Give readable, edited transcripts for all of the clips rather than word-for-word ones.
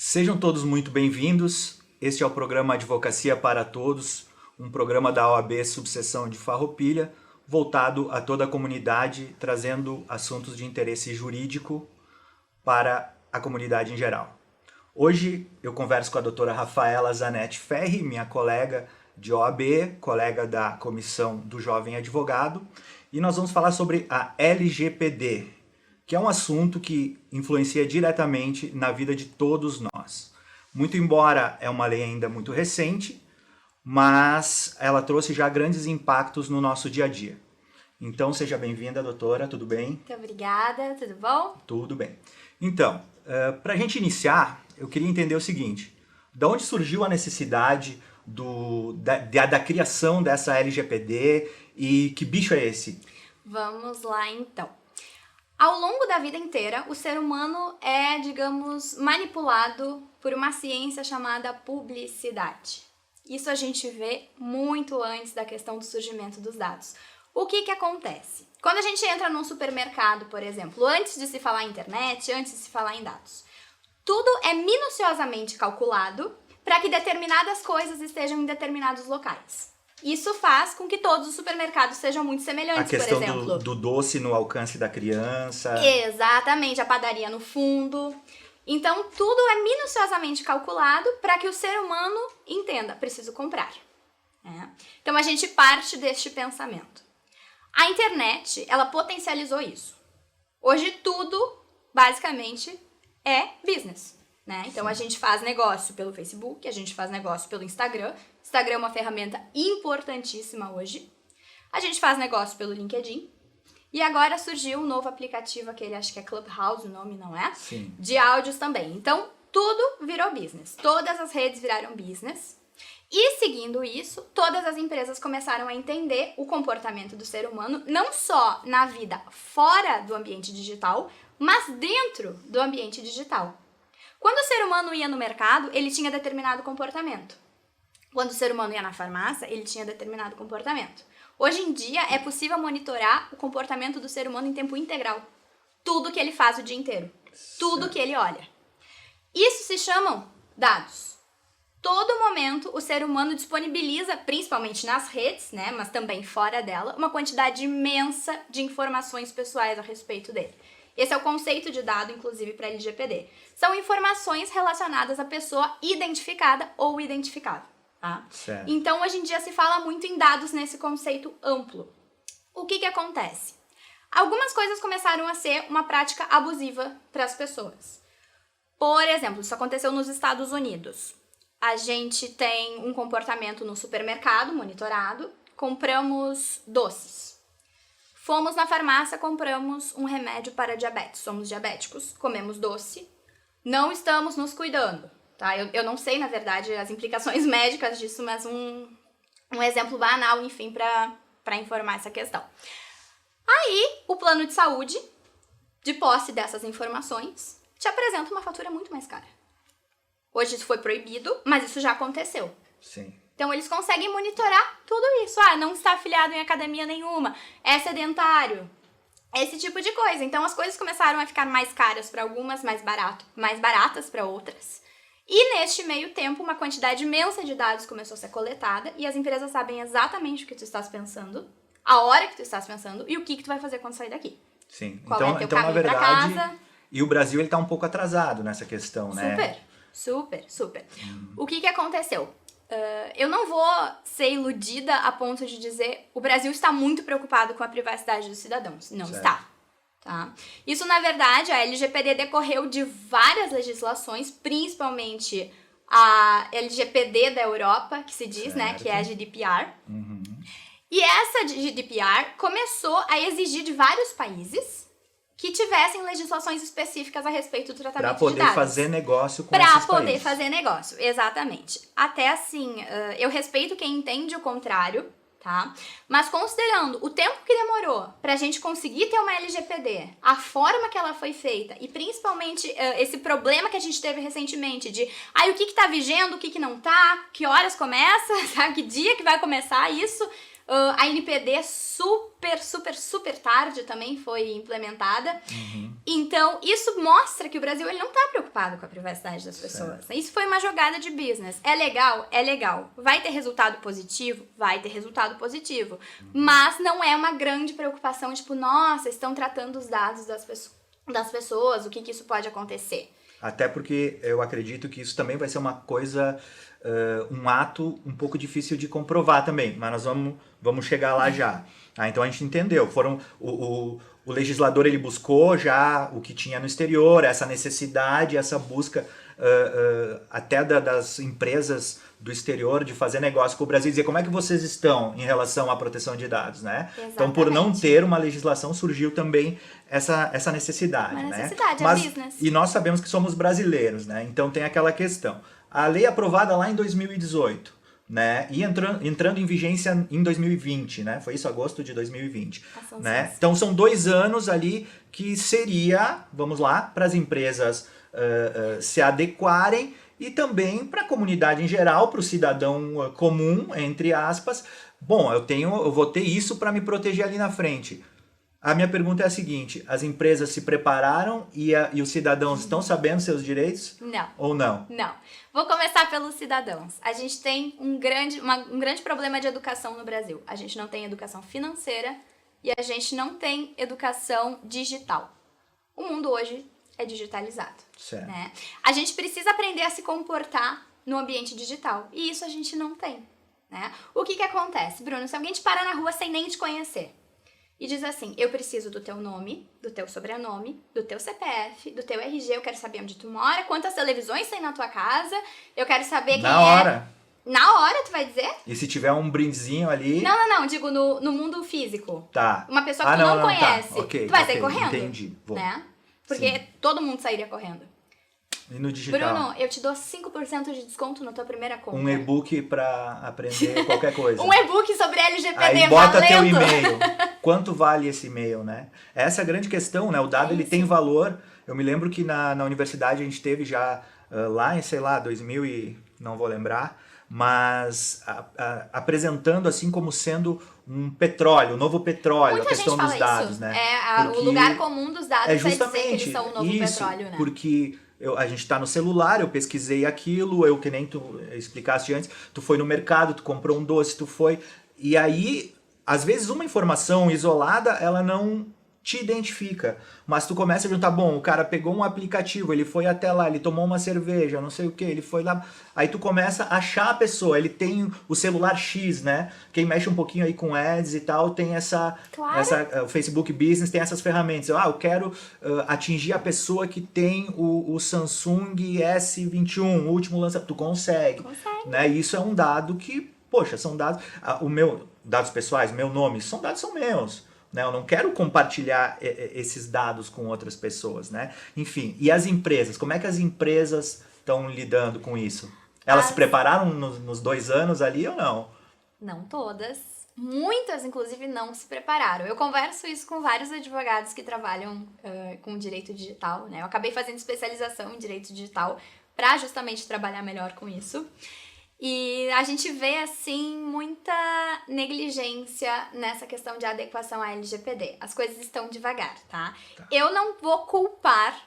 Sejam todos muito bem-vindos. Este é o programa Advocacia para Todos, um programa da OAB Subseção de Farroupilha, voltado a toda a comunidade, trazendo assuntos de interesse jurídico para a comunidade em geral. Hoje eu converso com a doutora Rafaela Zanetti Ferri, minha colega de OAB, colega da Comissão do Jovem Advogado, e nós vamos falar sobre a LGPD, que é um assunto que influencia diretamente na vida de todos nós. Muito embora é uma lei ainda muito recente, mas ela trouxe já grandes impactos no nosso dia a dia. Então, seja bem-vinda, doutora, tudo bem? Muito obrigada, tudo bom? Tudo bem. Então, para a gente iniciar, eu queria entender o seguinte: de onde surgiu a necessidade da criação dessa LGPD e que bicho é esse? Vamos lá, então. Ao longo da vida inteira, o ser humano é, digamos, manipulado por uma ciência chamada publicidade. Isso a gente vê muito antes da questão do surgimento dos dados. O que acontece? Quando a gente entra num supermercado, por exemplo, antes de se falar em internet, antes de se falar em dados, tudo é minuciosamente calculado para que determinadas coisas estejam em determinados locais. Isso faz com que todos os supermercados sejam muito semelhantes, por exemplo. A questão do doce no alcance da criança. Exatamente, a padaria no fundo. Então, tudo é minuciosamente calculado para que o ser humano entenda, preciso comprar. Então, a gente parte deste pensamento. A internet, ela potencializou isso. Hoje, tudo, basicamente, é business. Então, a gente faz negócio pelo Facebook, a gente faz negócio pelo Instagram. Instagram é uma ferramenta importantíssima hoje. A gente faz negócio pelo LinkedIn. E agora surgiu um novo aplicativo, aquele, acho que é Clubhouse o nome, não é? Sim. De áudios também. Então, tudo virou business. Todas as redes viraram business. E, seguindo isso, todas as empresas começaram a entender o comportamento do ser humano, não só na vida fora do ambiente digital, mas dentro do ambiente digital. Quando o ser humano ia no mercado, ele tinha determinado comportamento. Quando o ser humano ia na farmácia, ele tinha determinado comportamento. Hoje em dia, é possível monitorar o comportamento do ser humano em tempo integral. Tudo que ele faz o dia inteiro. Tudo que ele olha. Isso se chamam dados. Todo momento, o ser humano disponibiliza, principalmente nas redes, mas também fora dela, uma quantidade imensa de informações pessoais a respeito dele. Esse é o conceito de dado, inclusive, para LGPD. São informações relacionadas à pessoa identificada ou identificável. Tá? Então, hoje em dia, se fala muito em dados nesse conceito amplo. O que acontece? Algumas coisas começaram a ser uma prática abusiva para as pessoas. Por exemplo, isso aconteceu nos Estados Unidos. A gente tem um comportamento no supermercado monitorado, compramos doces. Fomos na farmácia, compramos um remédio para diabetes. Somos diabéticos, comemos doce, não estamos nos cuidando. Tá? Eu não sei, na verdade, as implicações médicas disso, mas um exemplo banal, enfim, para informar essa questão. Aí, o plano de saúde, de posse dessas informações, te apresenta uma fatura muito mais cara. Hoje isso foi proibido, mas isso já aconteceu. Sim. Então, eles conseguem monitorar tudo isso. Não está afiliado em academia nenhuma, é sedentário, esse tipo de coisa. Então, as coisas começaram a ficar mais caras para algumas, mais baratas para outras. E, neste meio tempo, uma quantidade imensa de dados começou a ser coletada e as empresas sabem exatamente o que tu estás pensando, a hora que tu estás pensando e o que tu vai fazer quando sair daqui. Sim. Qual é teu caminho na verdade, pra casa. E o Brasil está um pouco atrasado nessa questão, né? Super. O que aconteceu? Eu não vou ser iludida a ponto de dizer o Brasil está muito preocupado com a privacidade dos cidadãos. Não está. Tá? Isso, na verdade, a LGPD decorreu de várias legislações, principalmente a LGPD da Europa, que se diz, que é a GDPR. Uhum. E essa GDPR começou a exigir de vários países que tivessem legislações específicas a respeito do tratamento de dados. Para poder fazer negócio com esses países. Para poder fazer negócio, exatamente. Até assim, eu respeito quem entende o contrário, tá? Mas considerando o tempo que demorou pra gente conseguir ter uma LGPD, a forma que ela foi feita e principalmente esse problema que a gente teve recentemente de o que tá vigendo, o que não tá, que horas começa, sabe? Que dia que vai começar isso, A NPD super tarde também foi implementada. Então, isso mostra que o Brasil ele não está preocupado com a privacidade das pessoas. Certo. Isso foi uma jogada de business. É legal? É legal. Vai ter resultado positivo? Vai ter resultado positivo. Mas não é uma grande preocupação, tipo, nossa, estão tratando os dados das pessoas, o que isso pode acontecer. Até porque eu acredito que isso também vai ser uma coisa, um ato um pouco difícil de comprovar também, mas nós vamos chegar lá já. Então a gente entendeu, o legislador ele buscou já o que tinha no exterior, essa necessidade, essa busca até das empresas do exterior de fazer negócio com o Brasil e dizer como é que vocês estão em relação à proteção de dados, né? Exatamente. Então, por não ter uma legislação, surgiu também essa necessidade, uma né? necessidade, é business. E nós sabemos que somos brasileiros, né? Então tem aquela questão. A lei aprovada lá em 2018, né? E entrando em vigência em 2020, né? Foi isso, agosto de 2020, né? Então são 2 anos ali que seria, vamos lá, para as empresas se adequarem e também para a comunidade em geral, para o cidadão comum, entre aspas. Bom, eu vou ter isso para me proteger ali na frente. A minha pergunta é a seguinte, as empresas se prepararam e os cidadãos estão sabendo seus direitos? Não. Ou não? Não. Vou começar pelos cidadãos. A gente tem um grande problema de educação no Brasil. A gente não tem educação financeira e a gente não tem educação digital. O mundo hoje é digitalizado. Certo. Né? A gente precisa aprender a se comportar no ambiente digital e isso a gente não tem. Né? O que acontece, Bruno? Se alguém te para na rua sem nem te conhecer e diz assim, eu preciso do teu nome, do teu sobrenome, do teu CPF, do teu RG, eu quero saber onde tu mora, quantas televisões tem na tua casa, eu quero saber quem na hora. Na hora, tu vai dizer? E se tiver um brindezinho ali... Não, digo no mundo físico. Tá. Uma pessoa que tu não conhece. Tá. Okay, tu vai sair correndo. Entendi. Né? Porque todo mundo sairia correndo. E no digital? Bruno, eu te dou 5% de desconto na tua primeira compra. Um e-book pra aprender qualquer coisa. Um e-book sobre LGPD, aí bota valendo. Teu e-mail. Quanto vale esse e-mail, né? Essa é a grande questão, né? O dado ele tem valor. Eu me lembro que na universidade a gente teve já lá em, sei lá, 2000 e... não vou lembrar, mas apresentando assim como sendo um petróleo, um novo petróleo, muita a questão dos dados, isso. né? O lugar comum dos dados é justamente vai dizer que eles são o novo petróleo, né? Porque a gente está no celular, eu pesquisei aquilo, que nem tu explicaste antes, tu foi no mercado, tu comprou um doce, tu foi... E aí, às vezes uma informação isolada, ela não te identifica, mas tu começa a juntar, bom, o cara pegou um aplicativo, ele foi até lá, ele tomou uma cerveja, não sei o que, ele foi lá, aí tu começa a achar a pessoa, ele tem o celular X, né? Quem mexe um pouquinho aí com ads e tal, tem o Facebook Business tem essas ferramentas, eu quero atingir a pessoa que tem o Samsung S21, o último lançamento, tu consegue. Né? E isso é um dado que, poxa, são dados, dados pessoais, meu nome, são meus. Né? Eu não quero compartilhar esses dados com outras pessoas, né? Enfim, e as empresas? Como é que as empresas estão lidando com isso? Elas se prepararam nos 2 anos ali ou não? Não todas. Muitas, inclusive, não se prepararam. Eu converso isso com vários advogados que trabalham com direito digital, né? Eu acabei fazendo especialização em direito digital para justamente trabalhar melhor com isso. E a gente vê, assim, muita negligência nessa questão de adequação à LGPD. As coisas estão devagar, tá? Eu não vou culpar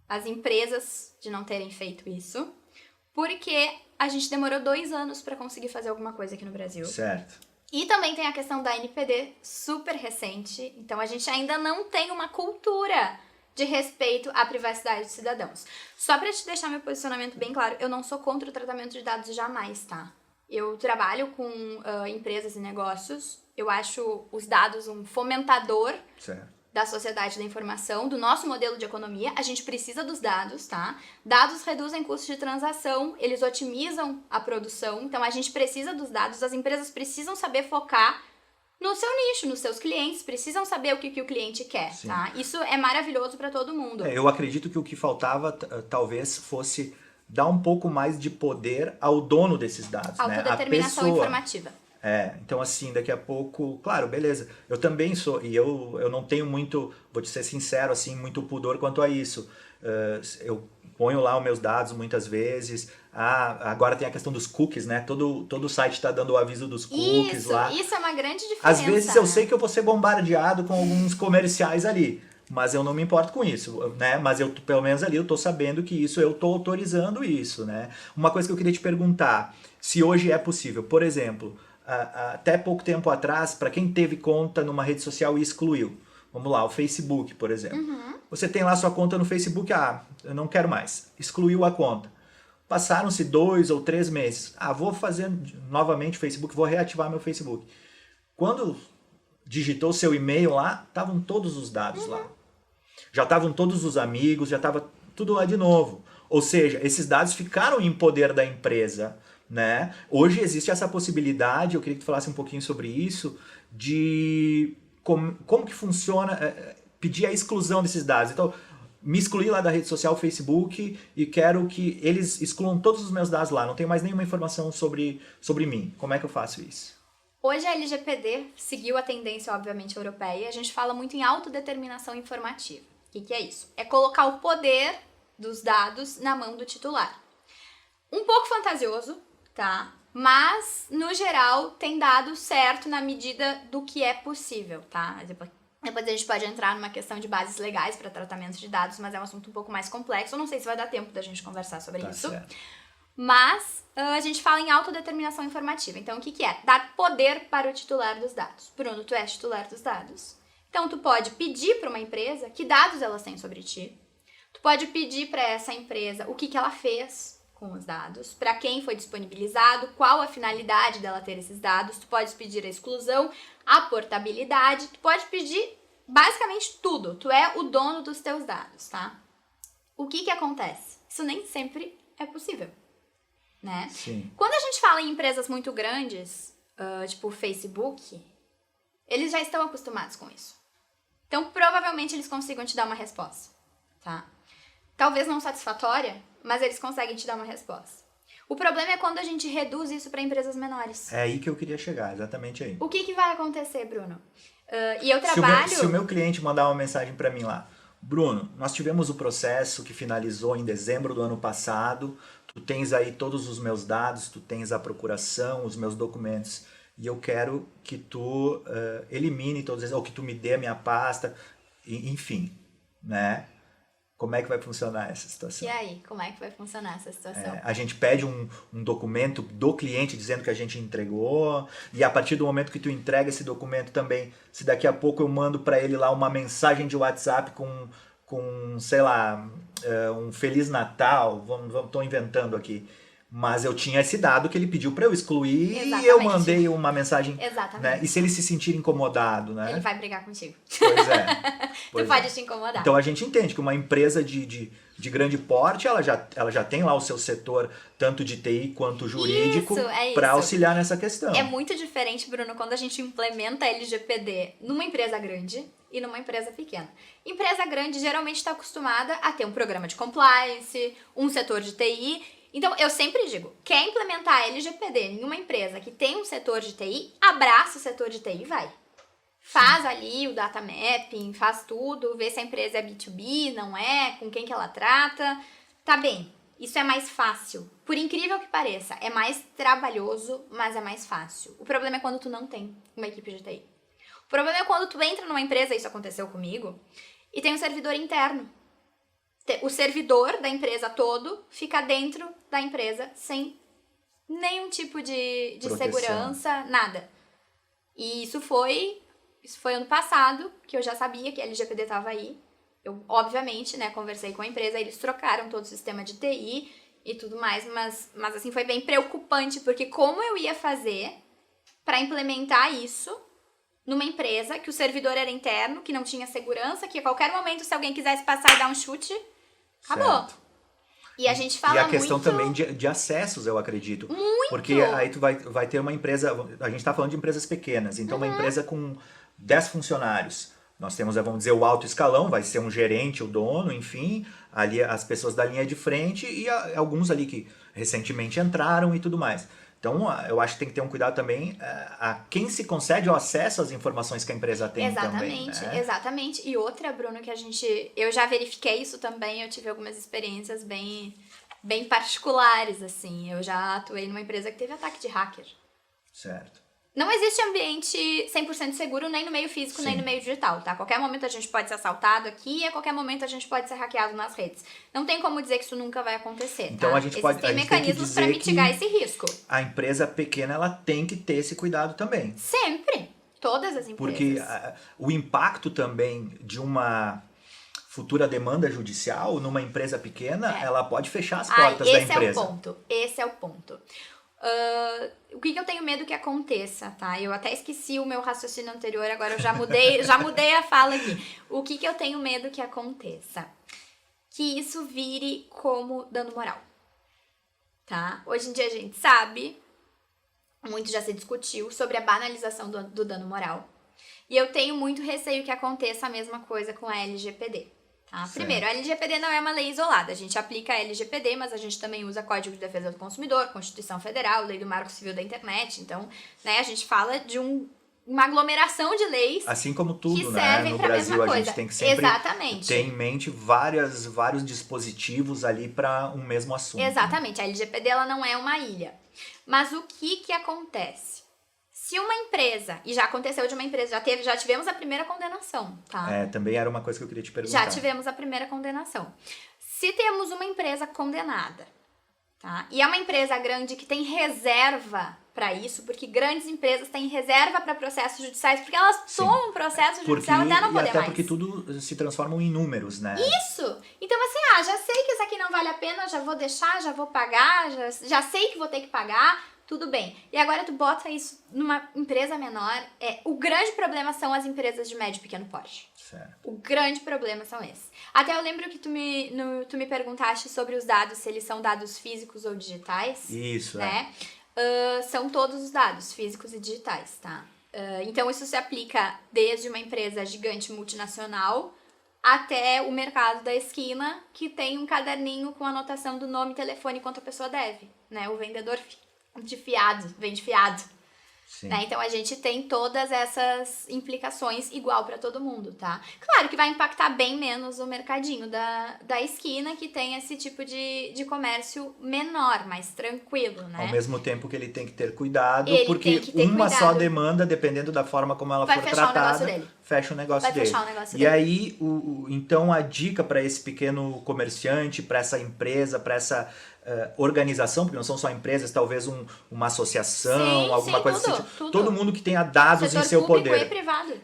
as empresas de não terem feito isso, porque a gente demorou 2 anos para conseguir fazer alguma coisa aqui no Brasil. Certo. E também tem a questão da NPD, super recente. Então, a gente ainda não tem uma cultura de respeito à privacidade dos cidadãos. Só para te deixar meu posicionamento bem claro, eu não sou contra o tratamento de dados jamais, tá? Eu trabalho com empresas e negócios, eu acho os dados um fomentador da sociedade da informação, do nosso modelo de economia. A gente precisa dos dados, tá? Dados reduzem custos de transação, eles otimizam a produção, então a gente precisa dos dados, as empresas precisam saber focar no seu nicho, nos seus clientes, precisam saber o que o cliente quer, tá? Isso é maravilhoso para todo mundo. Eu acredito que o que faltava talvez fosse dar um pouco mais de poder ao dono desses dados, né? Autodeterminação informativa. Então assim, daqui a pouco, claro, beleza, eu também sou, e eu não tenho muito, vou te ser sincero, assim, muito pudor quanto a isso. Eu ponho lá os meus dados muitas vezes, agora tem a questão dos cookies, né? Todo site está dando o aviso dos cookies lá. Isso é uma grande diferença. Às vezes eu sei que eu vou ser bombardeado com alguns comerciais ali, mas eu não me importo com isso, né? Mas eu, pelo menos ali, eu tô sabendo que isso, eu tô autorizando isso, né? Uma coisa que eu queria te perguntar, se hoje é possível, por exemplo, até pouco tempo atrás, para quem teve conta numa rede social e excluiu, vamos lá, o Facebook, por exemplo. Você tem lá sua conta no Facebook, eu não quero mais, excluiu a conta. Passaram-se 2 ou 3 meses, vou fazer novamente o Facebook, vou reativar meu Facebook. Quando digitou seu e-mail lá, estavam todos os dados lá. Já estavam todos os amigos, já estava tudo lá de novo. Ou seja, esses dados ficaram em poder da empresa, né? Hoje existe essa possibilidade, eu queria que tu falasse um pouquinho sobre isso, de como que funciona pedir a exclusão desses dados. Então, me excluí lá da rede social Facebook e quero que eles excluam todos os meus dados lá. Não tenho mais nenhuma informação sobre mim. Como é que eu faço isso? Hoje a LGPD seguiu a tendência, obviamente, europeia. A gente fala muito em autodeterminação informativa. O que é isso? É colocar o poder dos dados na mão do titular. Um pouco fantasioso, tá? Mas, no geral, tem dado certo na medida do que é possível, tá? Depois a gente pode entrar numa questão de bases legais para tratamento de dados, mas é um assunto um pouco mais complexo. Eu não sei se vai dar tempo da gente conversar sobre isso. Certo. Mas a gente fala em autodeterminação informativa. Então, o que é? Dar poder para o titular dos dados. Bruno, tu és titular dos dados. Então, tu pode pedir para uma empresa que dados elas têm sobre ti. Tu pode pedir para essa empresa o que ela fez com os dados, para quem foi disponibilizado, qual a finalidade dela ter esses dados. Tu pode pedir a exclusão, a portabilidade. Tu pode pedir basicamente tudo. Tu é o dono dos teus dados, tá? O que acontece? Isso nem sempre é possível. Né? Sim. Quando a gente fala em empresas muito grandes, tipo o Facebook, eles já estão acostumados com isso. Então, provavelmente, eles consigam te dar uma resposta, tá? Talvez não satisfatória, mas eles conseguem te dar uma resposta. O problema é quando a gente reduz isso para empresas menores. É aí que eu queria chegar, exatamente aí. O que vai acontecer, Bruno? E eu trabalho... Se o meu cliente mandar uma mensagem para mim lá, Bruno, nós tivemos o processo que finalizou em dezembro do ano passado, tu tens aí todos os meus dados, tu tens a procuração, os meus documentos, e eu quero que tu elimine todos eles, ou que tu me dê a minha pasta, enfim, né? Como é que vai funcionar essa situação? E aí, como é que vai funcionar essa situação? A gente pede um documento do cliente dizendo que a gente entregou, e a partir do momento que tu entrega esse documento também, se daqui a pouco eu mando para ele lá uma mensagem de WhatsApp com sei lá, um Feliz Natal, estou inventando aqui, mas eu tinha esse dado que ele pediu para eu excluir. Exatamente. E eu mandei uma mensagem. Exatamente. Né? E se ele se sentir incomodado, né? Ele vai brigar contigo. Pois é. Tu pode te incomodar. Então a gente entende que uma empresa de grande porte, ela já tem lá o seu setor, tanto de TI quanto jurídico, para auxiliar nessa questão. É muito diferente, Bruno, quando a gente implementa LGPD numa empresa grande e numa empresa pequena. Empresa grande geralmente está acostumada a ter um programa de compliance, um setor de TI. Então, eu sempre digo, quer implementar LGPD em uma empresa que tem um setor de TI, abraça o setor de TI e vai. Faz ali o data mapping, faz tudo, vê se a empresa é B2B, não é, com quem que ela trata. Tá bem, isso é mais fácil. Por incrível que pareça, é mais trabalhoso, mas é mais fácil. O problema é quando tu não tem uma equipe de TI. O problema é quando tu entra numa empresa, isso aconteceu comigo, e tem um servidor interno. O servidor da empresa todo fica dentro da empresa sem nenhum tipo de segurança, nada. E isso foi ano passado, que eu já sabia que a LGPD estava aí. Eu, obviamente, né, conversei com a empresa, eles trocaram todo o sistema de TI e tudo mais, mas assim, foi bem preocupante, porque como eu ia fazer para implementar isso numa empresa que o servidor era interno, que não tinha segurança, que a qualquer momento, se alguém quisesse passar e dar um chute, acabou. Certo. E a gente fala muito... E a questão também de acessos, eu acredito. Muito! Porque aí tu vai ter uma empresa... A gente está falando de empresas pequenas. Então, uma empresa com 10 funcionários. Nós temos, vamos dizer, o alto escalão, vai ser um gerente, o dono, enfim. Ali as pessoas da linha de frente e alguns ali que recentemente entraram e tudo mais. Então, eu acho que tem que ter um cuidado também a quem se concede o acesso às informações que a empresa tem também. Exatamente, Né? exatamente. E outra, Bruno, eu já verifiquei isso também, eu tive algumas experiências bem particulares, assim. Eu já atuei numa empresa que teve ataque de hacker. Certo. Não existe ambiente 100% seguro nem no meio físico, Sim. nem no meio digital, tá? A qualquer momento a gente pode ser assaltado aqui e a qualquer momento a gente pode ser hackeado nas redes. Não tem como dizer que isso nunca vai acontecer, Então tá? a gente pode, Existem a gente tem que mecanismos para dizer mitigar que esse risco. a empresa pequena ela tem que ter esse cuidado também. Sempre. Todas as empresas. Porque o impacto também de uma futura demanda judicial numa empresa pequena, ela pode fechar as portas da empresa. Esse é o ponto. O que eu tenho medo que aconteça, tá? Eu até esqueci o meu raciocínio anterior, agora eu já mudei a fala aqui. O que eu tenho medo que aconteça? Que isso vire como dano moral, tá? Hoje em dia a gente sabe, muito já se discutiu sobre a banalização do dano moral. E eu tenho muito receio que aconteça a mesma coisa com a LGPD. Tá? Primeiro, a LGPD não é uma lei isolada. A gente aplica a LGPD, mas a gente também usa Código de Defesa do Consumidor, Constituição Federal, Lei do Marco Civil da Internet. Então, né, a gente fala de uma aglomeração de leis assim como tudo, que né? servem No para a Brasil mesma a coisa. gente tem que sempre Exatamente. ter em mente vários dispositivos ali para um mesmo assunto. Exatamente. A LGPD ela não é uma ilha. Mas o que acontece? Se uma empresa, e já aconteceu de uma empresa, já tivemos a primeira condenação, tá? Também era uma coisa que eu queria te perguntar. Já tivemos a primeira condenação. Se temos uma empresa condenada, tá? E é uma empresa grande que tem reserva para isso, porque grandes empresas têm reserva para processos judiciais, porque elas tomam processo judicial até não poder mais. Porque tudo se transforma em números, né? Isso! Então assim, já sei que isso aqui não vale a pena, já vou deixar, já vou pagar, já sei que vou ter que pagar, tudo bem. E agora tu bota isso numa empresa menor. O grande problema são as empresas de médio e pequeno porte. Certo. O grande problema são esses. Até eu lembro que tu me perguntaste sobre os dados, se eles são dados físicos ou digitais. Isso, né? São todos os dados, físicos e digitais, tá? Então isso se aplica desde uma empresa gigante multinacional até o mercado da esquina, que tem um caderninho com anotação do nome, telefone e quanto a pessoa deve, né? O vendedor vende fiado. Né? Então a gente tem todas essas implicações igual para todo mundo, tá? Claro que vai impactar bem menos o mercadinho da esquina, que tem esse tipo de comércio menor, mais tranquilo, né? Ao mesmo tempo que ele tem que ter cuidado, Ele porque tem que ter uma cuidado. só demanda, dependendo da forma como ela for tratada, fecha o negócio dele. Fechar o negócio dele. E aí, então a dica para esse pequeno comerciante, para essa empresa, para essa organização, porque não são só empresas, talvez uma associação, alguma coisa assim. Tudo. Todo mundo que tenha dados setor em seu público poder. E privado.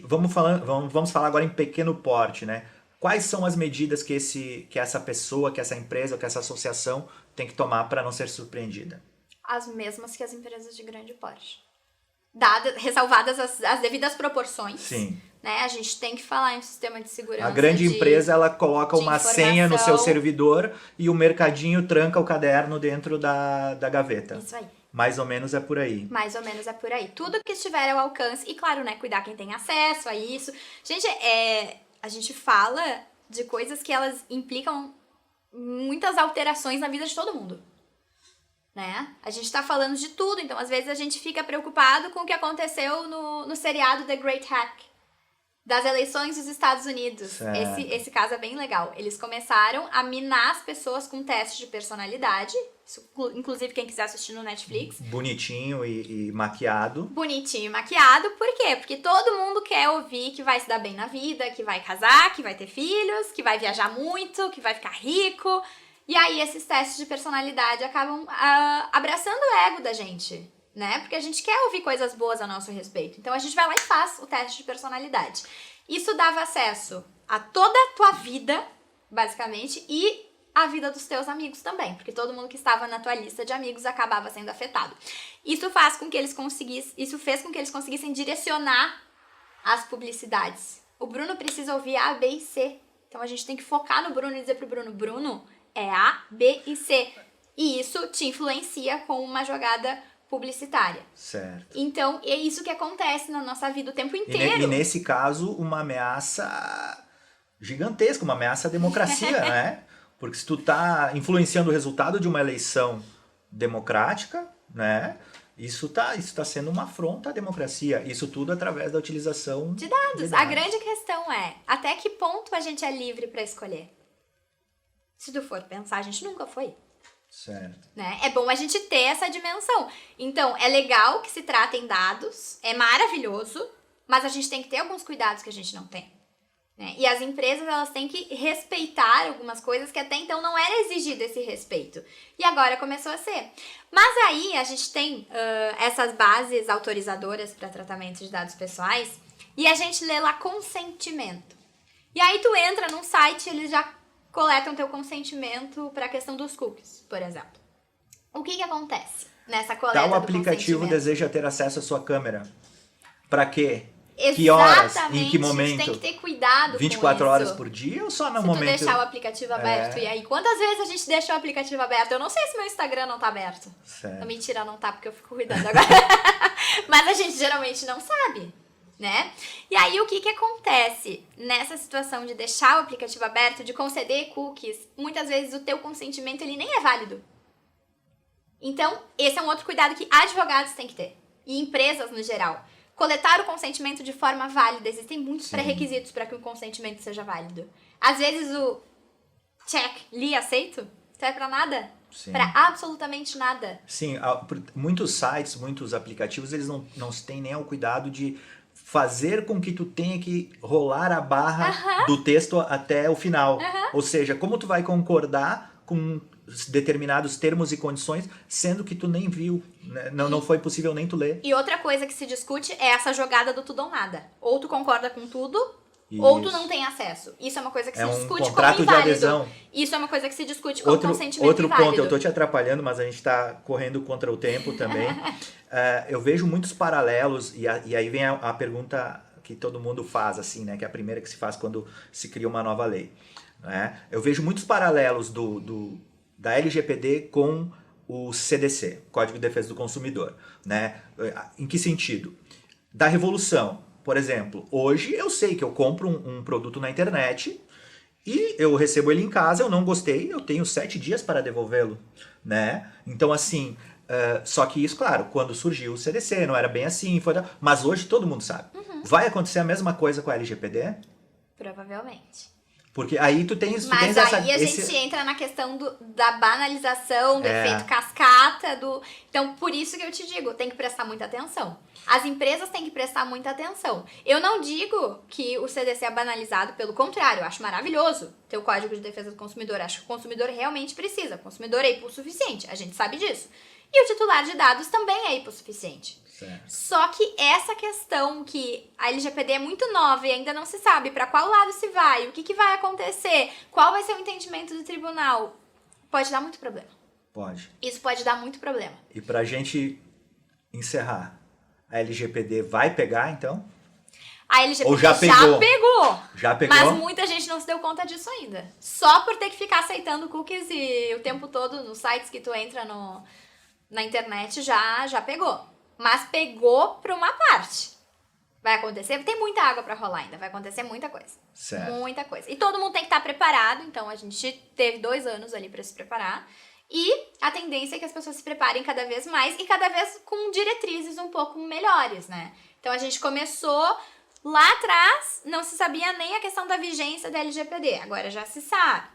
Vamos falar agora em pequeno porte, né? Quais são as medidas que essa pessoa, que essa empresa, que essa associação tem que tomar para não ser surpreendida? As mesmas que as empresas de grande porte. Ressalvadas as devidas proporções. Sim. Né? A gente tem que falar em sistema de segurança. A grande empresa, ela coloca uma senha no seu servidor e o mercadinho tranca o caderno dentro da gaveta. Isso aí. Mais ou menos é por aí. Mais ou menos é por aí. Tudo que estiver ao alcance. E claro, né? Cuidar quem tem acesso a isso. Gente, a gente fala de coisas que elas implicam muitas alterações na vida de todo mundo. Né? A gente tá falando de tudo, então às vezes a gente fica preocupado com o que aconteceu no seriado The Great Hack, das eleições dos Estados Unidos. Esse caso é bem legal. Eles começaram a minar as pessoas com testes de personalidade, isso, inclusive quem quiser assistir no Netflix. Bonitinho e maquiado. Bonitinho e maquiado, por quê? Porque todo mundo quer ouvir que vai se dar bem na vida, que vai casar, que vai ter filhos, que vai viajar muito, que vai ficar rico. E aí esses testes de personalidade acabam abraçando o ego da gente, né? Porque a gente quer ouvir coisas boas a nosso respeito. Então a gente vai lá e faz o teste de personalidade. Isso dava acesso a toda a tua vida, basicamente, e a vida dos teus amigos também, porque todo mundo que estava na tua lista de amigos acabava sendo afetado. Isso fez com que eles conseguissem direcionar as publicidades. O Bruno precisa ouvir A, B e C. Então a gente tem que focar no Bruno e dizer pro Bruno, Bruno, é A, B e C. E isso te influencia com uma jogada publicitária. Certo. Então, é isso que acontece na nossa vida o tempo inteiro. E nesse caso, uma ameaça gigantesca, uma ameaça à democracia, né? Porque se tu tá influenciando o resultado de uma eleição democrática, né? Isso tá sendo uma afronta à democracia. Isso tudo através da utilização De dados. A grande questão é, até que ponto a gente é livre para escolher? Se tu for pensar, a gente nunca foi. Certo. Né? É bom a gente ter essa dimensão. Então, é legal que se tratem dados, é maravilhoso, mas a gente tem que ter alguns cuidados que a gente não tem. Né? E as empresas, elas têm que respeitar algumas coisas que até então não era exigido esse respeito. E agora começou a ser. Mas aí a gente tem essas bases autorizadoras para tratamento de dados pessoais e a gente lê lá consentimento. E aí tu entra num site, eles já coletam teu consentimento para a questão dos cookies, por exemplo. O que acontece nessa coleta do Tal aplicativo consentimento? deseja ter acesso à sua câmera. Para quê? Exatamente. Que horas? Em que momento? A gente tem que ter cuidado 24 com isso. horas por dia ou só no Se momento? tu deixar o aplicativo aberto. E aí, quantas vezes a gente deixa o aplicativo aberto? Eu não sei se meu Instagram não tá aberto. Certo. Não, mentira, não tá, porque eu fico cuidando agora. Mas a gente geralmente não sabe, né? E aí, o que acontece nessa situação de deixar o aplicativo aberto, de conceder cookies? Muitas vezes o teu consentimento, ele nem é válido. Então, esse é um outro cuidado que advogados têm que ter. E empresas, no geral. Coletar o consentimento de forma válida. Existem muitos pré-requisitos para que o consentimento seja válido. Às vezes o check, li, aceito, serve para nada. Para absolutamente nada. Sim, muitos sites, muitos aplicativos, eles não têm nem o cuidado de fazer com que tu tenha que rolar a barra do texto até o final. Ou seja, como tu vai concordar com determinados termos e condições, sendo que tu nem viu, né? Não foi possível nem tu ler. E outra coisa que se discute é essa jogada do tudo ou nada. Ou tu concorda com tudo, ou tu não tem acesso. Isso é uma coisa que se discute como contrato inválido. de adesão. Isso é uma coisa que se discute como consentimento outro inválido. ponto, eu tô te atrapalhando, mas a gente tá correndo contra o tempo também. Eu vejo muitos paralelos, e aí vem a pergunta que todo mundo faz, assim, né? Que é a primeira que se faz quando se cria uma nova lei. Né? Eu vejo muitos paralelos da LGPD com o CDC, Código de Defesa do Consumidor. Né? Em que sentido? Da revolução. Por exemplo, hoje eu sei que eu compro um produto na internet e eu recebo ele em casa, eu não gostei, eu tenho 7 dias para devolvê-lo. Né? Então, assim, só que isso, claro, quando surgiu o CDC, não era bem assim, mas hoje todo mundo sabe. Vai acontecer a mesma coisa com a LGPD? Provavelmente. Porque aí tu tens Mas aí a gente entra na questão da banalização, do efeito cascata, Então, por isso que eu te digo, tem que prestar muita atenção. As empresas têm que prestar muita atenção. Eu não digo que o CDC é banalizado, pelo contrário, eu acho maravilhoso ter o Código de Defesa do Consumidor. Acho que o consumidor realmente precisa. O consumidor é hipossuficiente, a gente sabe disso. E o titular de dados também é hipossuficiente. Certo. Só que essa questão que a LGPD é muito nova e ainda não se sabe para qual lado se vai, o que vai acontecer, qual vai ser o entendimento do tribunal, pode dar muito problema. Pode. Isso pode dar muito problema. E pra gente encerrar, a LGPD vai pegar, então? A LGPD Ou já pegou? Já pegou? Mas muita gente não se deu conta disso ainda. Só por ter que ficar aceitando cookies e o tempo todo nos sites que tu entra na internet já pegou. Mas pegou pra uma parte. Vai acontecer, tem muita água pra rolar ainda, vai acontecer muita coisa. Certo. Muita coisa. E todo mundo tem que estar preparado, então a gente teve 2 anos ali pra se preparar. E a tendência é que as pessoas se preparem cada vez mais e cada vez com diretrizes um pouco melhores, né? Então a gente começou lá atrás, não se sabia nem a questão da vigência da LGPD, agora já se sabe.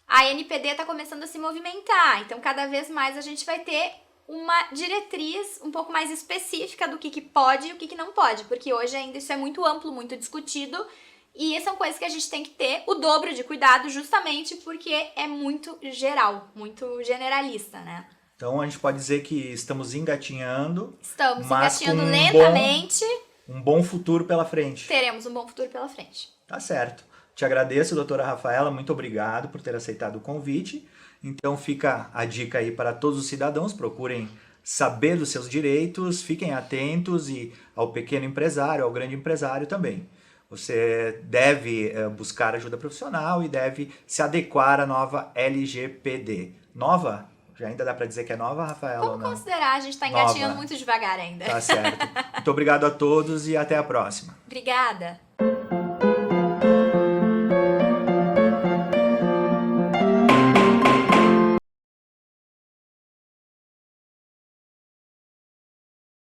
A NPD tá começando a se movimentar, então cada vez mais a gente vai ter uma diretriz um pouco mais específica do que pode e o que não pode, porque hoje ainda isso é muito amplo, muito discutido, e são coisas que a gente tem que ter o dobro de cuidado justamente porque é muito geral, muito generalista, né? Então a gente pode dizer que estamos engatinhando. Estamos mas engatinhando com lentamente. Um bom futuro pela frente. Teremos um bom futuro pela frente. Tá certo. Te agradeço, doutora Rafaela, muito obrigado por ter aceitado o convite. Então fica a dica aí para todos os cidadãos, procurem saber dos seus direitos, fiquem atentos e ao pequeno empresário, ao grande empresário também. Você deve buscar ajuda profissional e deve se adequar à nova LGPD. Nova? Já ainda dá para dizer que é nova, Rafaela? Vamos ou não? considerar, a gente está engatinhando muito devagar ainda. Tá certo. Muito obrigado a todos e até a próxima. Obrigada.